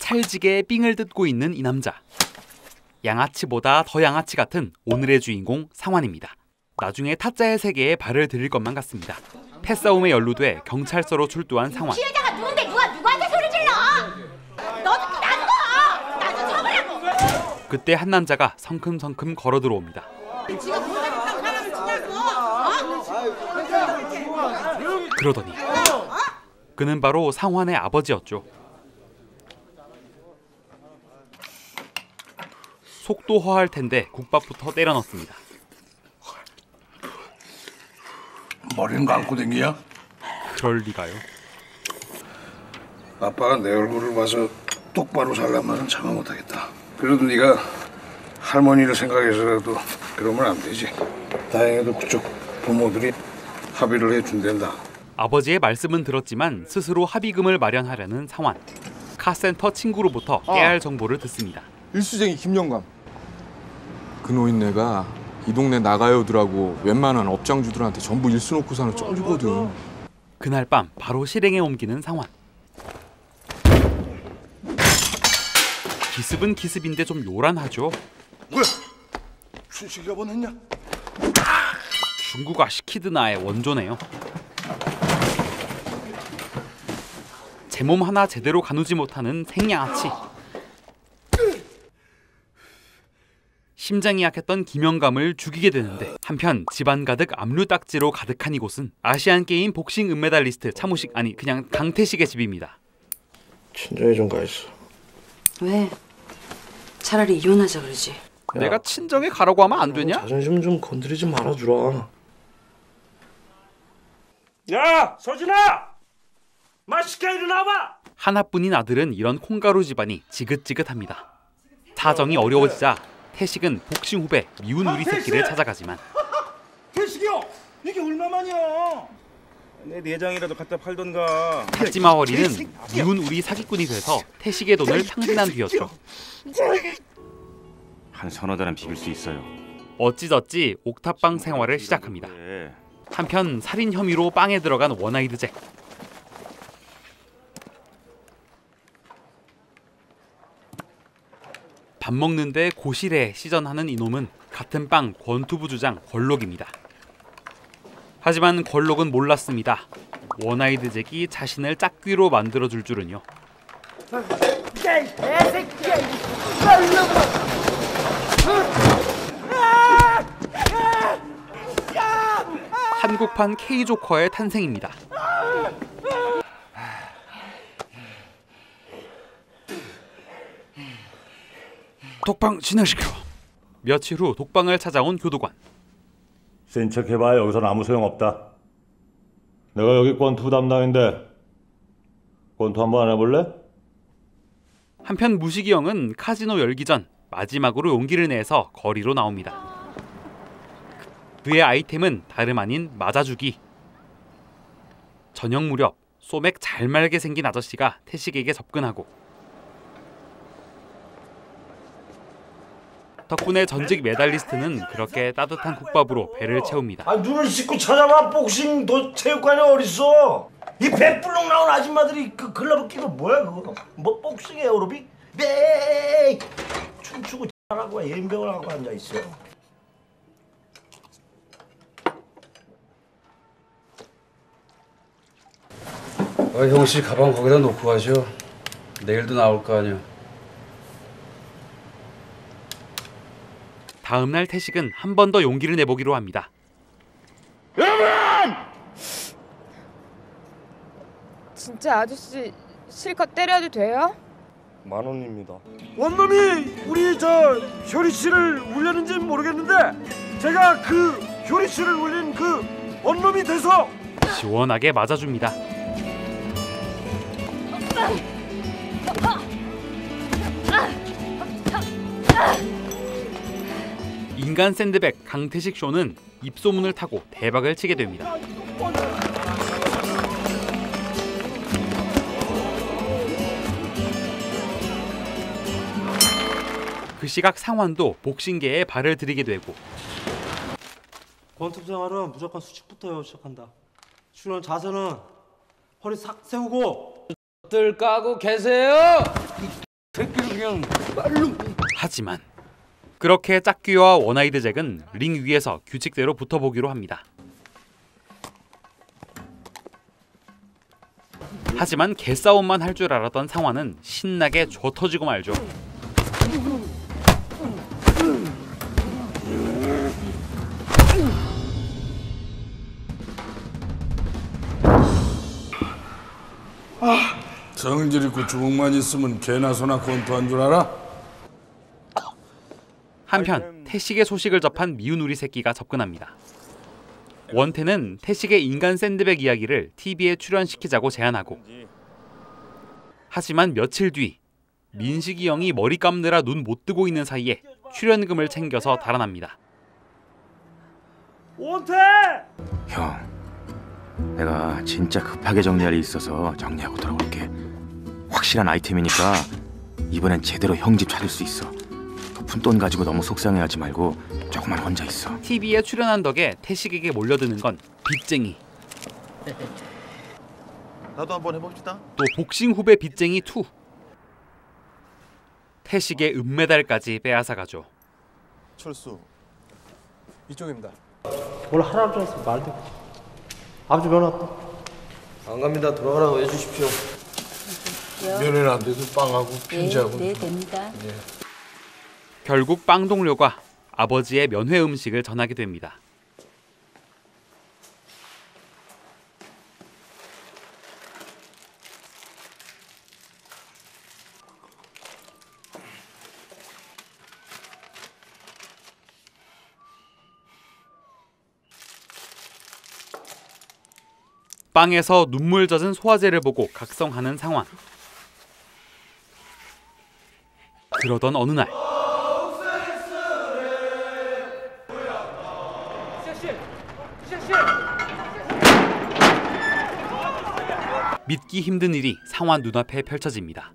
찰지게 삥을 뜯고 있는 이 남자. 양아치보다 더 양아치 같은 오늘의 주인공 상환입니다. 나중에 타짜의 세계에 발을 들일 것만 같습니다. 패싸움에 연루돼 경찰서로 출두한 상환. 피해자가 누군데 누구한테 소리 질러? 너도 나도 처벌하고. 그때 한 남자가 성큼성큼 걸어 들어옵니다. 그러더니 그는 바로 상환의 아버지였죠. 속도 허할 텐데 국밥부터 때려 넣습니다. 머리는 감고 댕기냐? 그럴 리가요. 아빠가 내 얼굴을 봐서 똑바로 살라면은 참아 못하겠다. 그래도 네가 할머니를 생각해서라도 그러면 안 되지. 다행히도 그쪽 부모들이 합의를 해준댄다. 아버지의 말씀은 들었지만 스스로 합의금을 마련하려는 상환. 카센터 친구로부터 깨알 정보를 듣습니다. 일수쟁이 김영감. 그 노인네가 이 동네 나가요들하고 웬만한 업장주들한테 전부 일수 놓고 사는 쩔주거든. 그날 밤 바로 실행에 옮기는 상환. 기습은 기습인데 좀 요란하죠. 뭐야? 춘식이가 보냈냐? 중국 아시키드나의 원조네요. 제 몸 하나 제대로 가누지 못하는 생양아치. 심장이 약했던 김영감을 죽이게 되는데 한편 집안 가득 압류딱지로 가득한 이곳은 아시안게임 복싱 은메달리스트 차무식 아니 그냥 강태식의 집입니다. 친정에 좀 가 있어. 왜? 차라리 이혼하자 그러지. 내가 친정에 가라고 하면 안 되냐? 자존심 좀 건드리지 말아주라. 야, 서진아! 맛있게 일어나봐! 하나뿐인 아들은 이런 콩가루 집안이 지긋지긋합니다. 사정이 어려워지자 태식은 복싱 후배 미운 우리 새끼를 찾아가지만 태식이요! 이게 얼마만이야? 내 내장이라도 갖다 팔던가. 하찌마워리는 미운 우리 사기꾼이 돼서 태식의 돈을 탕진한 뒤였죠. 한 서너 달은 비빌 수 있어요. 어찌저찌 옥탑방 생활을 시작합니다. 한편 살인 혐의로 빵에 들어간 원아이드 잭. 밥 먹는데 고시래 시전하는 이놈은 같은 빵 권투부 주장 권록입니다. 하지만 권록은 몰랐습니다. 원아이드 잭이 자신을 짝귀로 만들어줄 줄은요. 한국판 K조커의 탄생입니다. 독방 진행시켜. 며칠 후 독방을 찾아온 교도관. 센 척해봐야 여기서는 아무 소용없다. 내가 여기 권투 담당인데 권투 한번 안 해볼래? 한편 무식이 형은 카지노 열기 전 마지막으로 용기를 내서 거리로 나옵니다. 그의 아이템은 다름 아닌 맞아주기. 저녁 무렵 소맥 잘 말게 생긴 아저씨가 태식에게 접근하고 덕분에 전직 메달리스트는 그렇게 따뜻한 국밥으로 배를 채웁니다. 아, 눈을 씻고 찾아봐. 복싱 체육관이 어딨어? 이 배불룩 나온 아줌마들이 그 글러브 끼고 뭐야 그거? 뭐 복싱 에어로빅? 네. 춤추고 하고 연병을 하고 앉아 있어. 형씨 가방 거기다 놓고 가셔. 내일도 나올 거 아니야. 다음 날 태식은 한 번 더 용기를 내보기로 합니다. 여러분! 진짜 아저씨 실컷 때려도 돼요? 10,000원입니다. 원놈이 우리 저 효리 씨를 울렸는지는 모르겠는데 제가 그 효리 씨를 울린 그 원놈이 돼서 시원하게 맞아줍니다. 인간 샌드백 강태식 쇼는 입소문을 타고 대박을 치게 됩니다. 그 시각 상환도 복싱계에 발을 들이게 되고 권투 생활은 무조건 수직부터 시작한다. 중요한 자세는 허리 싹 세우고 들 까고 계세요. 하지만 그렇게 짝귀와 원아이드 잭은 링 위에서 규칙대로 붙어보기로 합니다. 하지만 개싸움만 할 줄 알았던 상화는 신나게 쥐어터지고 말죠. 성질 있고 주먹만 있으면 개나 소나 권투한 줄 알아? 한편 태식의 소식을 접한 미운 우리 새끼가 접근합니다. 원태는 태식의 인간 샌드백 이야기를 TV에 출연시키자고 제안하고, 하지만 며칠 뒤 민식이 형이 머리 감느라 눈 못 뜨고 있는 사이에 출연금을 챙겨서 달아납니다. 원태! 형, 내가 진짜 급하게 정리할 일이 있어서 정리하고 돌아올게. 확실한 아이템이니까 이번엔 제대로 형 집 찾을 수 있어. 푼돈 가지고 너무 속상해하지 말고 조금만 혼자 있어. TV에 출연한 덕에 태식에게 몰려드는 건 빚쟁이. 나도 한번 해봅시다. 또 복싱 후배 빚쟁이 2. 태식의 은메달까지 빼앗아가죠. 철수, 이쪽입니다. 뭘 하라고 좀 했으면 말도. 아버지 면허 왔다. 안 갑니다. 돌아가라고 해주십시오. 면회는 안 돼도 빵하고 핀지하고. 네, 됩니다. 네. 결국 빵 동료가 아버지의 면회 음식을 전하게 됩니다. 빵에서 눈물 젖은 소화제를 보고 각성하는 상황. 그러던 어느 날 믿기 힘든 일이 상환 눈앞에 펼쳐집니다.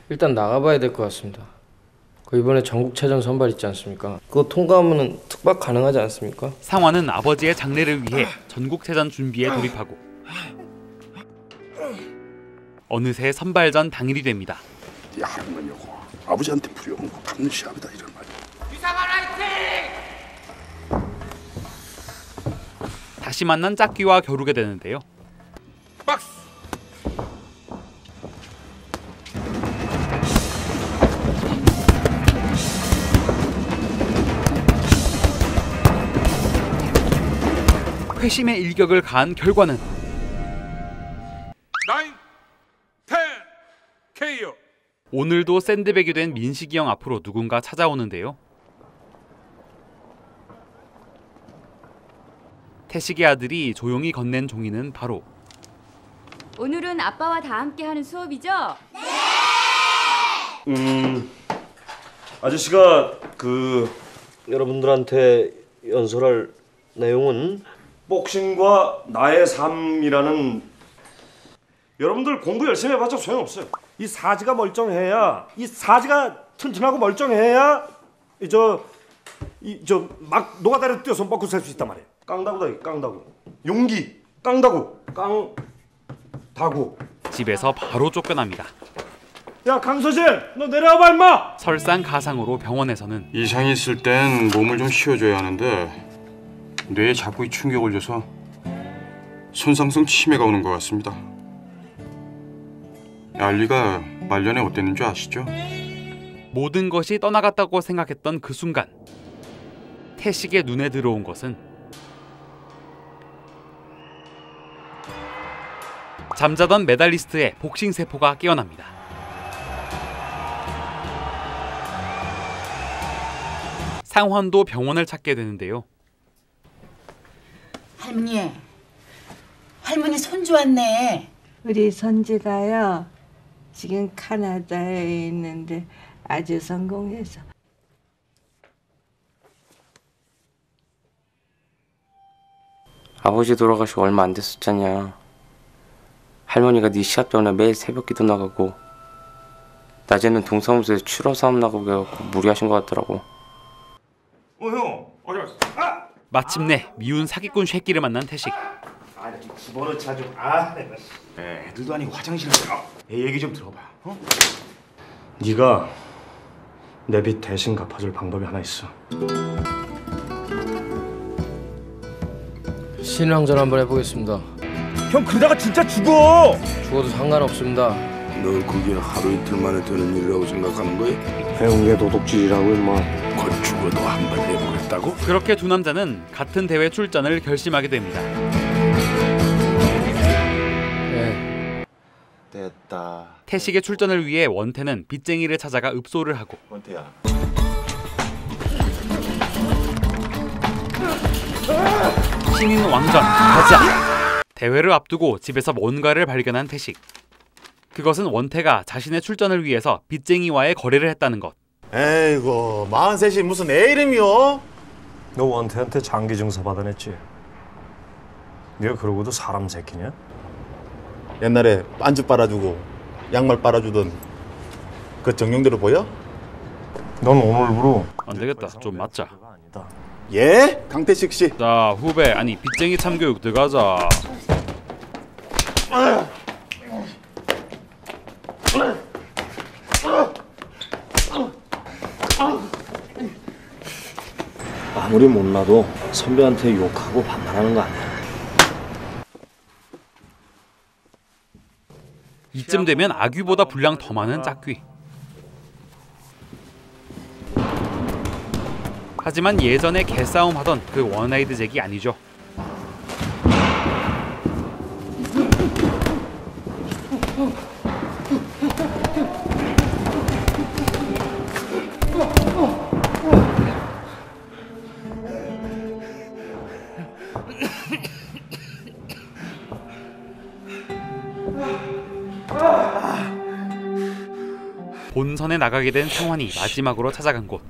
일단 나가봐야 될 것 같습니다. 그 이번에 전국체전 선발 있지 않습니까? 그거 통과하면 특박 가능하지 않습니까? 상환은 아버지의 장례를 위해 전국체전 준비에 돌입하고 어느새 선발전 당일이 됩니다. 네 할머니하고 아버지한테 부려먹은 거 갚는 시합이다 이런 말이야. 유상환 화이팅! 다시 만난 짝귀와 겨루게 되는데요. 박스! 회심의 일격을 가한 결과는 9, 10, KO. 오늘도 샌드백이 된 민식이 형 앞으로 누군가 찾아오는데요. 태식의 아들이 조용히 건넨 종이는 바로 오늘은 아빠와 다 함께 하는 수업이죠? 아저씨가 여러분들한테 연설할 내용은 복싱과 나의 삶이라는. 여러분들 공부 열심히 해봤자 소용없어요. 이 사지가 멀쩡해야, 이 사지가 튼튼하고 멀쩡해야 막 노가다를 뛰어서 먹고 살 수 있단 말이에요. 깡다구다, 깡다구. 용기, 깡다구, 깡다구. 집에서 바로 쫓겨납니다. 야, 강서진, 너 내려와봐 임마. 설상가상으로 병원에서는 이상이 있을 땐 몸을 좀 쉬어줘야 하는데 뇌에 자꾸 충격을 줘서 손상성 치매가 오는 것 같습니다. 알리가 말년에 어땠는 줄 아시죠? 모든 것이 떠나갔다고 생각했던 그 순간 태식의 눈에 들어온 것은 잠자던 메달리스트의 복싱 세포가 깨어납니다. 상환도 병원을 찾게 되는데요. 할머니 손주 왔네. 우리 손주가요. 지금 캐나다에 있는데 아주 성공해서. 아버지 돌아가시고 얼마 안 됐었잖냐. 할머니가 네 시합 때문에 매일 새벽기도 나가고 낮에는 동사무소에서 추러 사업 나가고 해갖고 무리하신 것 같더라고. 형 어디 갔어? 마침내 미운 사기꾼 쉐끼를 만난 태식. 좀 집어넣자 좀. 애들도 아니고 화장실에. 애 얘기 좀 들어봐. 네가 내 빚 대신 갚아줄 방법이 하나 있어. 신왕전 한번 해보겠습니다. 형 그러다가 진짜 죽어. 죽어도 상관없습니다. 넌 그게 하루 이틀 만에 되는 일이라고 생각하는 거야? 해운 게 도둑질이라고 임마. 곧 죽어도 한 번 해보겠다고? 그렇게 두 남자는 같은 대회 출전을 결심하게 됩니다. 됐다. 태식의 출전을 위해 원태는 빚쟁이를 찾아가 읍소를 하고 원태야. 신인 왕전 가자! 대회를 앞두고 집에서 뭔가를 발견한 태식. 그것은 원태가 자신의 출전을 위해서 빚쟁이와의 거래를 했다는 것. 에이고 43이 무슨 애 이름이요? 너 원태한테 장기 증서 받아냈지? 네가 그러고도 사람 새끼냐? 옛날에 반죽 빨아주고 양말 빨아주던 그 정령대로 보여? 넌 오늘부로 안 되겠다. 좀 맞자. 예? 강태식 씨. 자 후배 아니 빚쟁이 참교육 들어가자. 아무리 못나도 선배한테 욕하고 반말하는 거 아니야. 이쯤 되면 아귀보다 분량 더 많은 짝귀. 하지만 예전에 개싸움 하던 그 원아이드 잭이 아니죠. 본선에 나가게 된 성환이 마지막으로 찾아간 곳.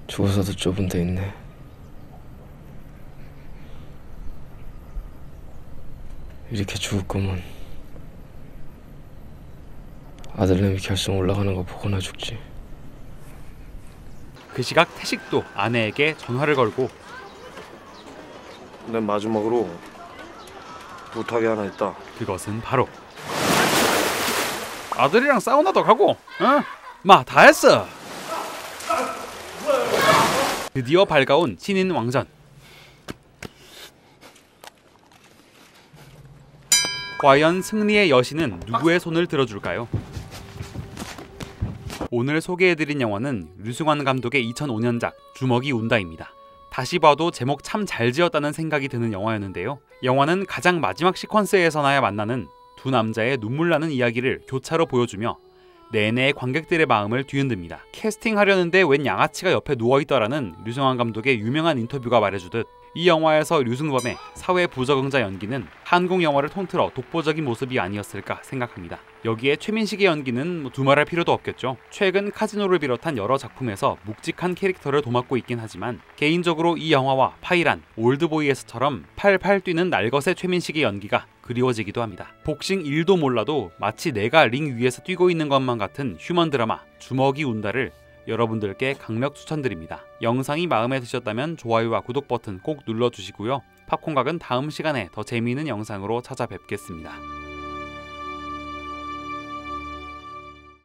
죽어서도 좁은 데 있네. 이렇게 죽을 거면 아들내미 결승 올라가는 거 보거나 죽지. 그 시각 태식도 아내에게 전화를 걸고 내 마지막으로 부탁이 하나 있다. 그것은 바로 아들이랑 사우나도 가고 마 다 했어. 드디어 밝아온 신인 왕전. 과연 승리의 여신은 누구의 손을 들어줄까요? 오늘 소개해드린 영화는 류승환 감독의 2005년작 주먹이 운다입니다. 다시 봐도 제목 참 잘 지었다는 생각이 드는 영화였는데요. 영화는 가장 마지막 시퀀스에서나야 만나는 두 남자의 눈물나는 이야기를 교차로 보여주며 내내 관객들의 마음을 뒤흔듭니다. 캐스팅하려는데 웬 양아치가 옆에 누워있더라는 류승환 감독의 유명한 인터뷰가 말해주듯 이 영화에서 류승범의 사회 부적응자 연기는 한국 영화를 통틀어 독보적인 모습이 아니었을까 생각합니다. 여기에 최민식의 연기는 두말할 필요도 없겠죠. 최근 카지노를 비롯한 여러 작품에서 묵직한 캐릭터를 도맡고 있긴 하지만 개인적으로 이 영화와 파이란, 올드보이에서처럼 팔팔 뛰는 날것의 최민식의 연기가 그리워지기도 합니다. 복싱 1도 몰라도 마치 내가 링 위에서 뛰고 있는 것만 같은 휴먼 드라마 주먹이 운다를 여러분들께 강력 추천드립니다. 영상이 마음에 드셨다면 좋아요와 구독 버튼 꼭 눌러주시고요. 팝콘각은 다음 시간에 더 재미있는 영상으로 찾아뵙겠습니다.